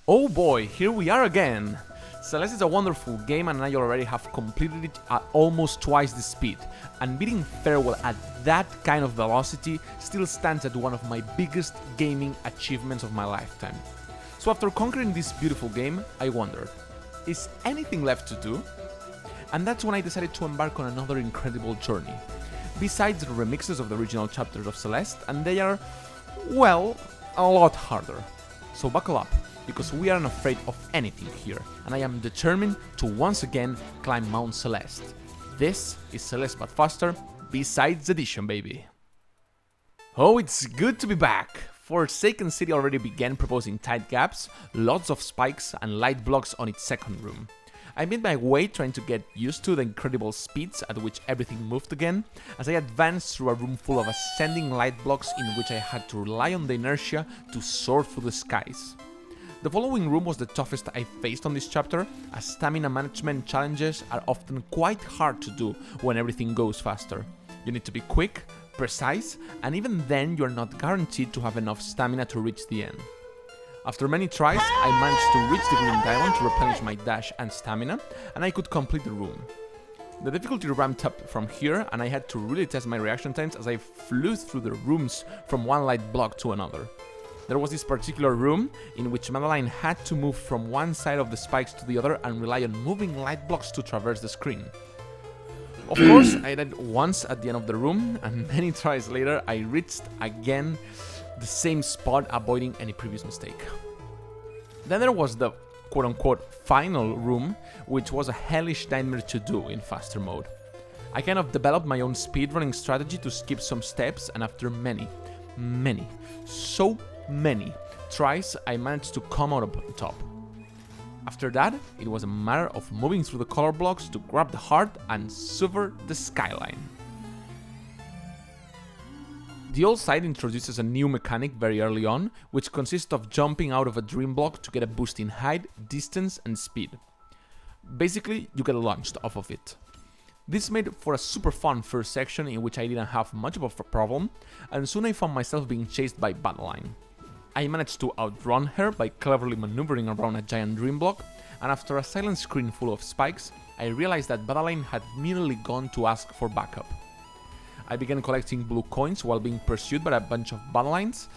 Oh boy, here we are again! Celeste is a wonderful game and I already have completed it at almost twice the speed, and beating Farewell at that kind of velocity still stands as one of my biggest gaming achievements of my lifetime. So after conquering this beautiful game, I wondered, is anything left to do? And that's when I decided to embark on another incredible journey. Besides the remixes of the original chapters of Celeste, and they are, well, a lot harder. So buckle up, because we aren't afraid of anything here, and I am determined to once again climb Mount Celeste. This is Celeste but faster, besides edition, baby. Oh, it's good to be back! Forsaken City already began proposing tight gaps, lots of spikes and light blocks on its second room. I made my way trying to get used to the incredible speeds at which everything moved again, as I advanced through a room full of ascending light blocks in which I had to rely on the inertia to soar through the skies. The following room was the toughest I faced on this chapter, as stamina management challenges are often quite hard to do when everything goes faster. You need to be quick, precise, and even then you're not guaranteed to have enough stamina to reach the end. After many tries, I managed to reach the green diamond to replenish my dash and stamina, and I could complete the room. The difficulty ramped up from here, and I had to really test my reaction times as I flew through the rooms from one light block to another. There was this particular room in which Madeline had to move from one side of the spikes to the other and rely on moving light blocks to traverse the screen. Of course, I died once at the end of the room, and many tries later I reached again the same spot, avoiding any previous mistake. Then there was the quote-unquote final room, which was a hellish nightmare to do in faster mode. I kind of developed my own speedrunning strategy to skip some steps, and after so many tries, I managed to come out on top. After that, it was a matter of moving through the color blocks to grab the heart and sever the skyline. The old side introduces a new mechanic very early on, which consists of jumping out of a dream block to get a boost in height, distance and speed. Basically, you get launched off of it. This made for a super fun first section in which I didn't have much of a problem, and soon I found myself being chased by Madeline. I managed to outrun her by cleverly maneuvering around a giant dream block, and after a silent screen full of spikes, I realized that Madeline had merely gone to ask for backup. I began collecting blue coins while being pursued by a bunch of Madelines,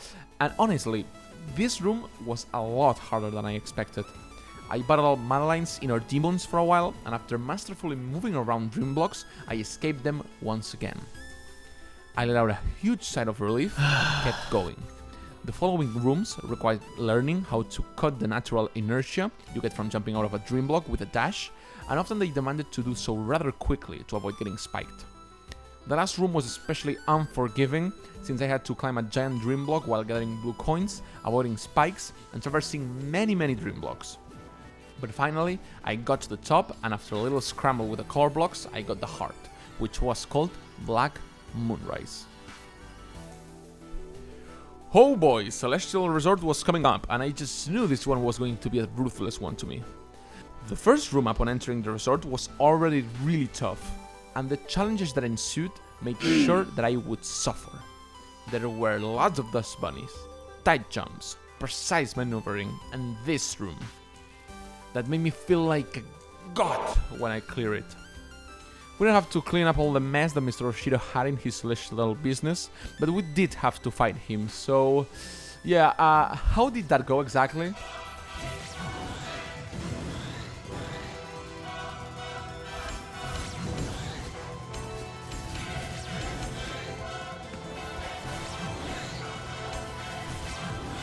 and honestly, this room was a lot harder than I expected. I battled Madeline's inner demons for a while, and after masterfully moving around dream blocks, I escaped them once again. I let out a huge sigh of relief and kept going. The following rooms required learning how to cut the natural inertia you get from jumping out of a dream block with a dash, and often they demanded to do so rather quickly to avoid getting spiked. The last room was especially unforgiving, since I had to climb a giant dream block while gathering blue coins, avoiding spikes, and traversing many dream blocks. But finally, I got to the top, and after a little scramble with the color blocks, I got the heart, which was called Black Moonrise. Oh boy, Celestial Resort was coming up, and I just knew this one was going to be a ruthless one to me. The first room upon entering the resort was already really tough, and the challenges that ensued made sure that I would suffer. There were lots of dust bunnies, tight jumps, precise maneuvering, and this room that made me feel like a god when I clear it. We didn't have to clean up all the mess that Mr. Oshido had in his celestial business, but we did have to fight him, so yeah, how did that go exactly?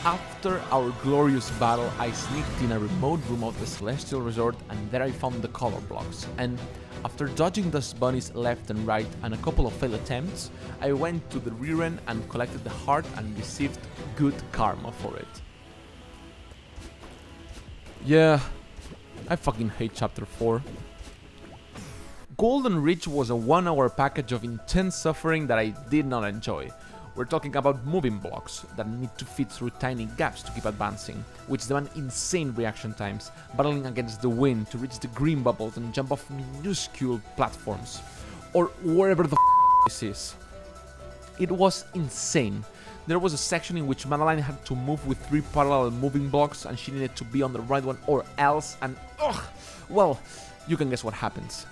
After our glorious battle, I sneaked in a remote room of the Celestial Resort, and there I found the color blocks, and after dodging dust bunnies left and right and a couple of failed attempts, I went to the rear end and collected the heart and received good karma for it. Yeah, I fucking hate chapter 4. Golden Ridge was a 1-hour package of intense suffering that I did not enjoy. We're talking about moving blocks that need to fit through tiny gaps to keep advancing, which demand insane reaction times, battling against the wind to reach the green bubbles and jump off minuscule platforms, or wherever the this is. It was insane. There was a section in which Madeline had to move with 3 parallel moving blocks and she needed to be on the right one or else, and well, you can guess what happens.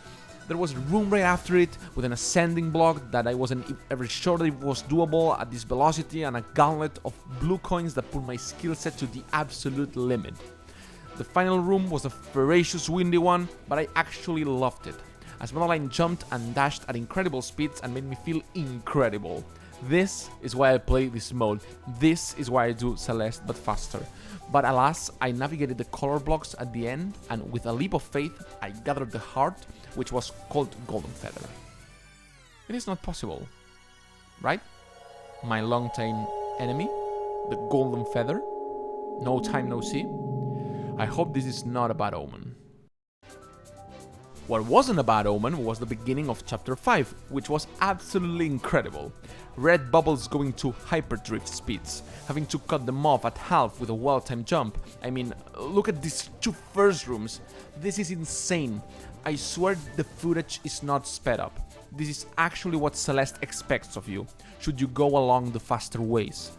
There was a room right after it with an ascending block that I wasn't ever sure that it was doable at this velocity, and a gauntlet of blue coins that put my skill set to the absolute limit. The final room was a voracious windy one, but I actually loved it, as Madeline jumped and dashed at incredible speeds and made me feel incredible. This is why I play this mode, this is why I do Celeste but faster. But alas, I navigated the color blocks at the end, and with a leap of faith, I gathered the heart, which was called Golem Feather. It is not possible, right? My long-time enemy, the Golem Feather? No time, no see? I hope this is not a bad omen. What wasn't a bad omen was the beginning of Chapter 5, which was absolutely incredible. Red bubbles going to hyperdrift speeds, having to cut them off at half with a well-timed jump. I mean, look at these 2 first rooms. This is insane. I swear the footage is not sped up. This is actually what Celeste expects of you, should you go along the faster ways.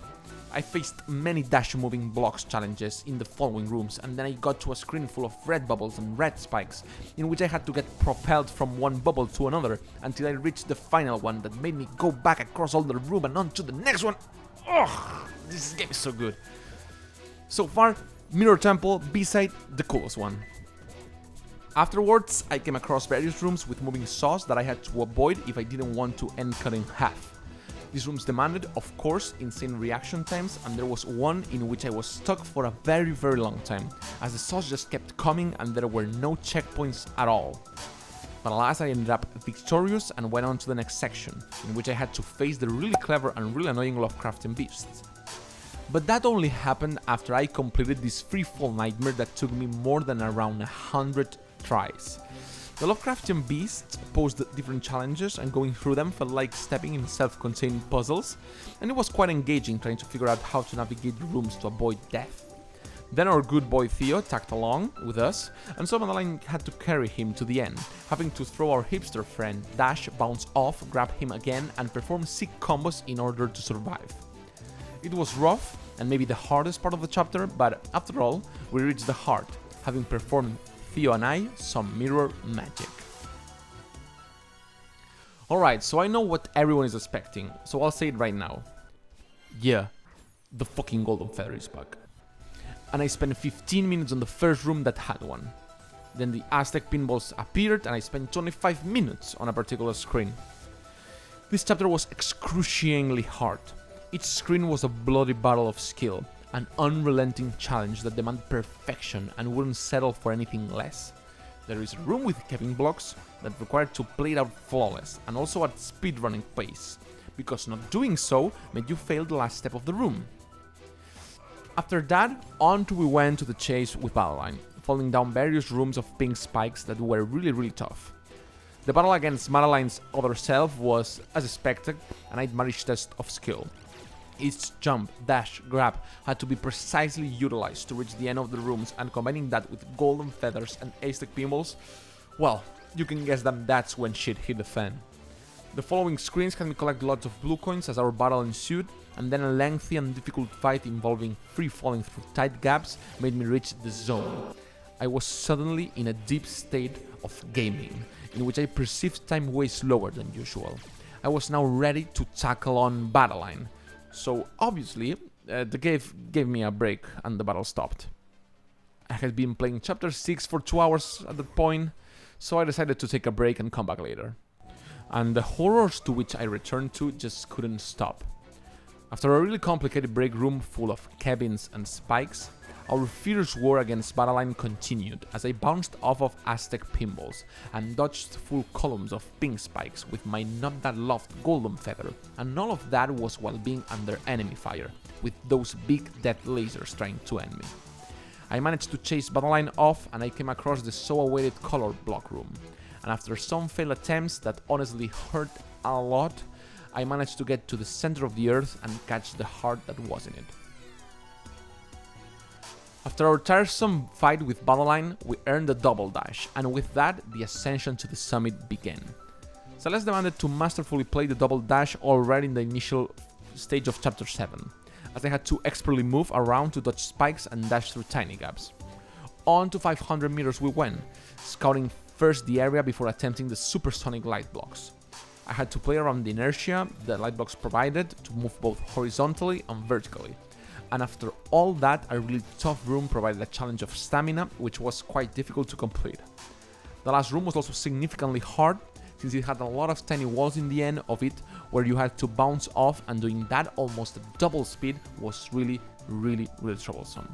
I faced many dash moving blocks challenges in the following rooms, and then I got to a screen full of red bubbles and red spikes, in which I had to get propelled from one bubble to another until I reached the final one that made me go back across all the room and on to the next one. Ugh, this game is so good. So far, Mirror Temple, B-side, the coolest one. Afterwards, I came across various rooms with moving saws that I had to avoid if I didn't want to end cut in half. These rooms demanded, of course, insane reaction times, and there was one in which I was stuck for a very long time, as the saws just kept coming and there were no checkpoints at all. But alas, I ended up victorious and went on to the next section, in which I had to face the really clever and really annoying Lovecraftian beasts. But that only happened after I completed this freefall nightmare that took me more than around 100 tries. The Lovecraftian beasts posed different challenges, and going through them felt like stepping in self-contained puzzles, and it was quite engaging trying to figure out how to navigate the rooms to avoid death. Then our good boy Theo tagged along with us, and so Madeline had to carry him to the end, having to throw our hipster friend, dash, bounce off, grab him again, and perform sick combos in order to survive. It was rough, and maybe the hardest part of the chapter, but after all, we reached the heart, having performed Theo and I some mirror magic. Alright, so I know what everyone is expecting, so I'll say it right now. Yeah, the fucking Golem Fairy is back. And I spent 15 minutes on the first room that had one. Then the Aztec pinballs appeared and I spent 25 minutes on a particular screen. This chapter was excruciatingly hard. Each screen was a bloody battle of skill, an unrelenting challenge that demanded perfection and wouldn't settle for anything less. There is a room with keving blocks that required to play it out flawless and also at speedrunning pace, because not doing so made you fail the last step of the room. After that, we went to the chase with Madeline, falling down various rooms of pink spikes that were really tough. The battle against Madeline's other self was, as expected, a nightmarish test of skill. Each jump, dash, grab had to be precisely utilized to reach the end of the rooms, and combining that with golden feathers and Aztec pinballs, well, you can guess that that's when shit hit the fan. The following screens had me collect lots of blue coins as our battle ensued, and then a lengthy and difficult fight involving free falling through tight gaps made me reach the zone. I was suddenly in a deep state of gaming, in which I perceived time way slower than usual. I was now ready to tackle on Madeline. So obviously, the gave me a break and the battle stopped. I had been playing chapter 6 for 2 hours at that point, so I decided to take a break and come back later. And the horrors to which I returned to just couldn't stop. After a really complicated break room full of cabins and spikes, our fierce war against Madeline continued as I bounced off of Aztec pinballs and dodged full columns of pink spikes with my not that loved golden feather, and all of that was while being under enemy fire, with those big death lasers trying to end me. I managed to chase Madeline off and I came across the so awaited color block room, and after some failed attempts that honestly hurt a lot, I managed to get to the center of the earth and catch the heart that was in it. After our tiresome fight with Madeline, we earned a double dash, and with that, the ascension to the summit began. Celeste demanded to masterfully play the double dash already in the initial stage of Chapter 7, as I had to expertly move around to dodge spikes and dash through tiny gaps. On to 500 meters we went, scouting first the area before attempting the supersonic light blocks. I had to play around the inertia the light blocks provided to move both horizontally and vertically. And after all that, a really tough room provided a challenge of stamina, which was quite difficult to complete. The last room was also significantly hard, since it had a lot of tiny walls in the end of it where you had to bounce off, and doing that almost at double speed was really troublesome.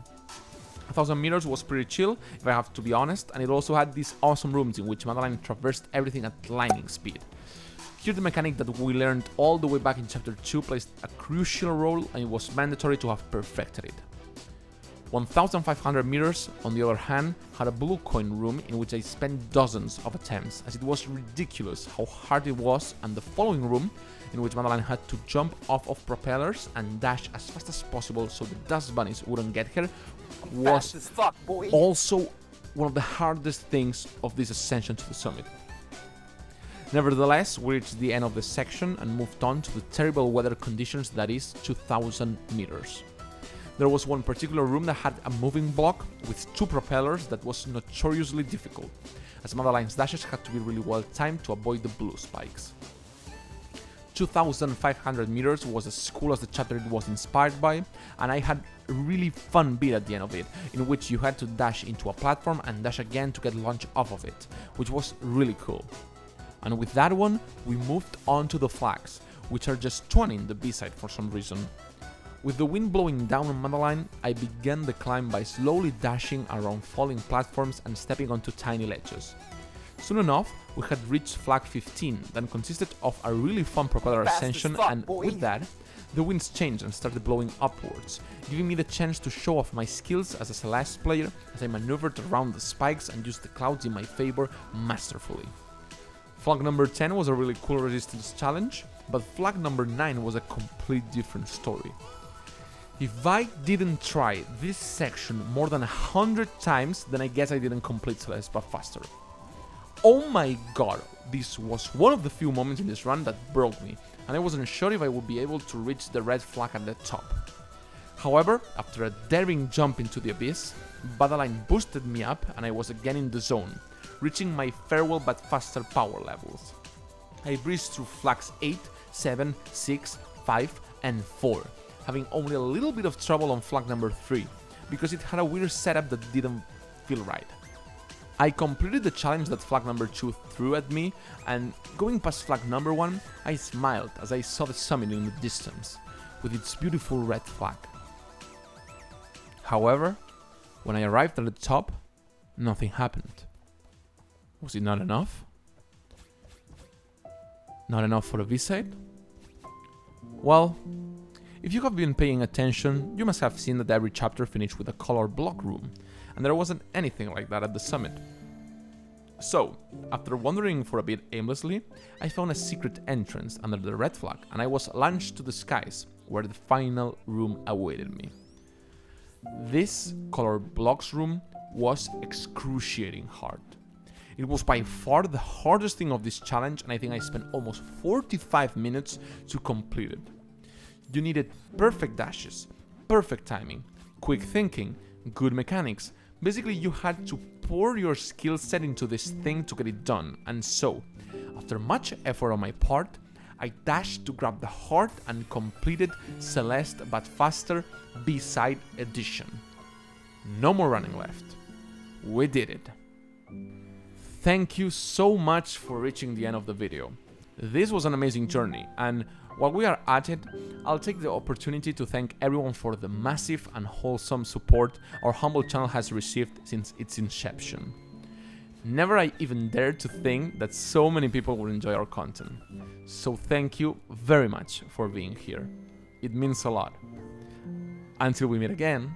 1000 meters was pretty chill, if I have to be honest, and it also had these awesome rooms in which Madeline traversed everything at lightning speed. Here the mechanic that we learned all the way back in Chapter 2 plays a crucial role, and it was mandatory to have perfected it. 1500 meters, on the other hand, had a blue coin room in which I spent dozens of attempts, as it was ridiculous how hard it was, and the following room, in which Madeline had to jump off of propellers and dash as fast as possible so the dust bunnies wouldn't get her, was also one of the hardest things of this ascension to the summit. Nevertheless, we reached the end of the section and moved on to the terrible weather conditions that is 2000 meters. There was one particular room that had a moving block with 2 propellers that was notoriously difficult, as Madeline's dashes had to be really well timed to avoid the blue spikes. 2500 meters was as cool as the chapter it was inspired by, and I had a really fun bit at the end of it, in which you had to dash into a platform and dash again to get launched off of it, which was really cool. And with that one, we moved on to the flags, which are just 20 in the B-side for some reason. With the wind blowing down on Madeline, I began the climb by slowly dashing around falling platforms and stepping onto tiny ledges. Soon enough, we had reached flag 15 that consisted of a really fun propeller ascension, and with that, the winds changed and started blowing upwards, giving me the chance to show off my skills as a Celeste player as I maneuvered around the spikes and used the clouds in my favor masterfully. Flag number 10 was a really cool resistance challenge, but flag number 9 was a complete different story. If I didn't try this section more than 100 times, then I guess I didn't complete Celeste but faster. Oh my god, this was one of the few moments in this run that broke me, and I wasn't sure if I would be able to reach the red flag at the top. However, after a daring jump into the abyss, Madeline boosted me up and I was again in the zone, reaching my farewell but faster power levels. I breezed through flags 8, 7, 6, 5 and 4, having only a little bit of trouble on flag number 3, because it had a weird setup that didn't feel right. I completed the challenge that flag number 2 threw at me, and going past flag number 1, I smiled as I saw the summit in the distance, with its beautiful red flag. However, when I arrived at the top, nothing happened. Was it not enough? Not enough for the V-side? Well, if you have been paying attention, you must have seen that every chapter finished with a colored block room, and there wasn't anything like that at the summit. So, after wandering for a bit aimlessly, I found a secret entrance under the red flag, and I was launched to the skies, where the final room awaited me. This colored blocks room was excruciating hard. It was by far the hardest thing of this challenge, and I think I spent almost 45 minutes to complete it. You needed perfect dashes, perfect timing, quick thinking, good mechanics. Basically, you had to pour your skill set into this thing to get it done, and so, after much effort on my part, I dashed to grab the heart and completed Celeste but faster B-side edition. No more running left. We did it. Thank you so much for reaching the end of the video. This was an amazing journey, and while we are at it, I'll take the opportunity to thank everyone for the massive and wholesome support our humble channel has received since its inception. Never I even dared to think that so many people would enjoy our content. So thank you very much for being here. It means a lot. Until we meet again.